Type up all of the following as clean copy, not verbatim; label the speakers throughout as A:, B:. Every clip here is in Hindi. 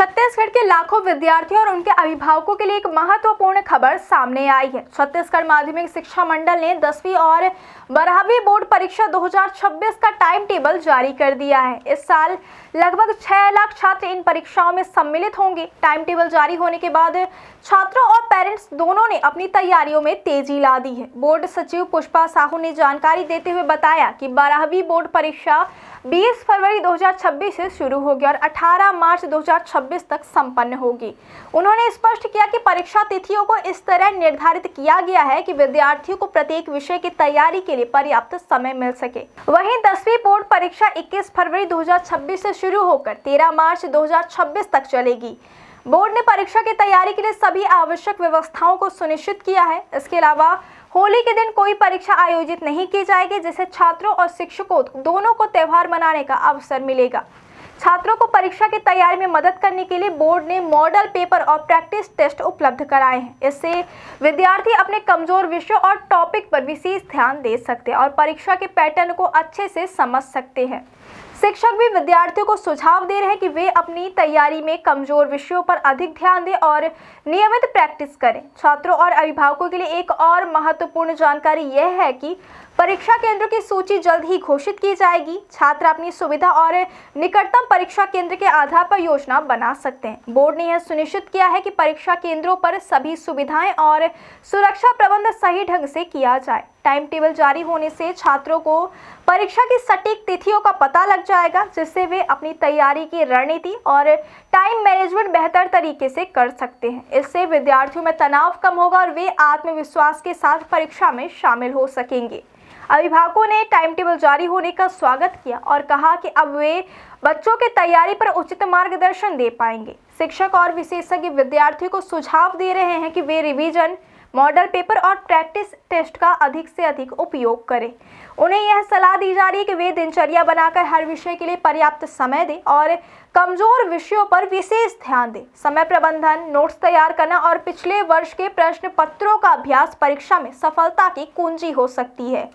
A: छत्तीसगढ़ के लाखों विद्यार्थियों और उनके अभिभावकों के लिए एक महत्वपूर्ण खबर सामने आई है। छत्तीसगढ़ माध्यमिक शिक्षा मंडल ने 10वीं और 12वीं बोर्ड परीक्षा 2026 का टाइम टेबल जारी कर दिया है। इस साल लगभग 6 लाख छात्र इन परीक्षाओं में सम्मिलित होंगे। टाइम टेबल जारी होने के बाद छात्रों और पेरेंट्स दोनों ने अपनी तैयारियों में तेजी ला दी है। बोर्ड सचिव पुष्पा साहू ने जानकारी देते हुए बताया कि 12वीं बोर्ड परीक्षा 20 फरवरी 2026 से शुरू होगी और 18 मार्च 2026 तक संपन्न होगी। उन्होंने स्पष्ट किया कि परीक्षा तिथियों को इस तरह निर्धारित किया गया है कि विद्यार्थियों को प्रत्येक विषय की तैयारी के लिए पर्याप्त समय मिल सके। वहीं 10वीं बोर्ड परीक्षा 21 फरवरी 2026 से शुरू होकर 13 मार्च 2026 तक चलेगी। बोर्ड ने परीक्षा की तैयारी के लिए सभी आवश्यक व्यवस्थाओं को सुनिश्चित किया है। इसके अलावा होली के दिन कोई परीक्षा आयोजित नहीं की जाएगी, जिससे छात्रों और शिक्षकों दोनों को त्योहार मनाने का अवसर मिलेगा। छात्रों को परीक्षा की तैयारी में मदद करने के लिए बोर्ड ने मॉडल पेपर और प्रैक्टिस टेस्ट उपलब्ध कराए हैं। इससे विद्यार्थी अपने कमजोर विषयों और टॉपिक पर विशेष ध्यान दे सकते हैं और परीक्षा के पैटर्न को अच्छे से समझ सकते हैं। शिक्षक भी विद्यार्थियों को सुझाव दे रहे हैं कि वे अपनी तैयारी में कमजोर विषयों पर अधिक ध्यान दें और नियमित प्रैक्टिस करें। छात्रों और अभिभावकों के लिए एक और महत्वपूर्ण जानकारी यह है कि परीक्षा केंद्रों की सूची जल्द ही घोषित की जाएगी। छात्र अपनी सुविधा और निकटतम परीक्षा केंद्र के आधार पर योजना बना सकते हैं। बोर्ड ने यह सुनिश्चित किया है कि परीक्षा केंद्रों पर सभी सुविधाएं और सुरक्षा प्रबंध सही ढंग से किया जाए। टाइम टेबल जारी होने से छात्रों को परीक्षा की सटीक तिथियों का पता लग जाएगा, जिससे वे अपनी तैयारी की रणनीति और टाइम मैनेजमेंट बेहतर तरीके से कर सकते हैं। इससे विद्यार्थियों में तनाव कम होगा और वे आत्मविश्वास के साथ परीक्षा में शामिल हो सकेंगे। अभिभावकों ने टाइम टेबल जारी होने का स्वागत किया और कहा कि अब वे बच्चों की तैयारी पर उचित मार्गदर्शन दे पाएंगे। शिक्षक और विशेषज्ञ विद्यार्थियों को सुझाव दे रहे हैं कि वे रिवीजन, मॉडल पेपर और प्रैक्टिस टेस्ट का अधिक से अधिक उपयोग करें। उन्हें यह सलाह दी जा रही है कि वे दिनचर्या बनाकर हर विषय के लिए पर्याप्त समय दें और कमजोर विषयों पर विशेष ध्यान दें। समय प्रबंधन, नोट्स तैयार करना और पिछले वर्ष के प्रश्न पत्रों का अभ्यास परीक्षा में सफलता की कुंजी हो सकती है।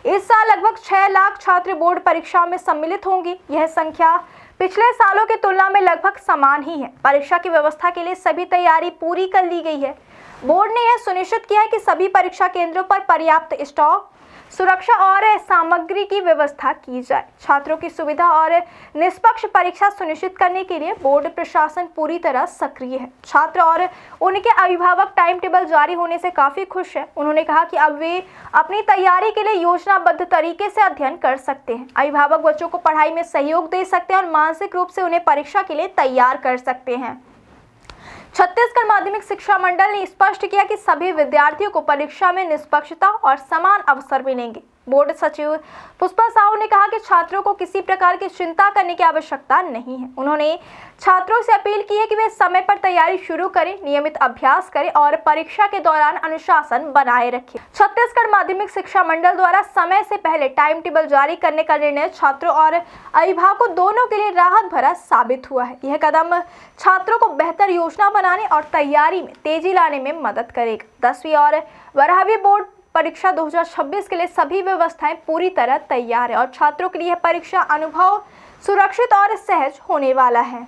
A: इस साल लगभग 6 लाख छात्र बोर्ड परीक्षाओं में सम्मिलित होंगे। यह संख्या पिछले सालों की तुलना में लगभग समान ही है। परीक्षा की व्यवस्था के लिए सभी तैयारी पूरी कर ली गई है। बोर्ड ने यह सुनिश्चित किया है कि सभी परीक्षा केंद्रों पर पर्याप्त स्टॉक, सुरक्षा और सामग्री की व्यवस्था की जाए। छात्रों की सुविधा और निष्पक्ष परीक्षा सुनिश्चित करने के लिए बोर्ड प्रशासन पूरी तरह सक्रिय है। छात्र और उनके अभिभावक टाइम टेबल जारी होने से काफी खुश हैं। उन्होंने कहा कि अब वे अपनी तैयारी के लिए योजनाबद्ध तरीके से अध्ययन कर सकते हैं। अभिभावक बच्चों को पढ़ाई में सहयोग दे सकते हैं और मानसिक रूप से उन्हें परीक्षा के लिए तैयार कर सकते हैं। छत्तीसगढ़ माध्यमिक शिक्षा मंडल ने स्पष्ट किया कि सभी विद्यार्थियों को परीक्षा में निष्पक्षता और समान अवसर मिलेंगे। बोर्ड सचिव पुष्पा साहू ने कहा कि छात्रों को किसी प्रकार की चिंता करने की आवश्यकता नहीं है। उन्होंने छात्रों से अपील की है कि वे समय पर तैयारी शुरू करें, नियमित अभ्यास करें और परीक्षा के दौरान अनुशासन बनाए रखें। छत्तीसगढ़ माध्यमिक शिक्षा मंडल द्वारा समय से पहले टाइम टेबल जारी करने का निर्णय छात्रों और अभिभावकों दोनों के लिए राहत भरा साबित हुआ है। यह कदम छात्रों को बेहतर योजना बनाने और तैयारी में तेजी लाने में मदद करेगा। 10वीं और 12वीं बोर्ड परीक्षा 2026 के लिए सभी व्यवस्थाएं पूरी तरह तैयार है और छात्रों के लिए परीक्षा अनुभव सुरक्षित और सहज होने वाला है।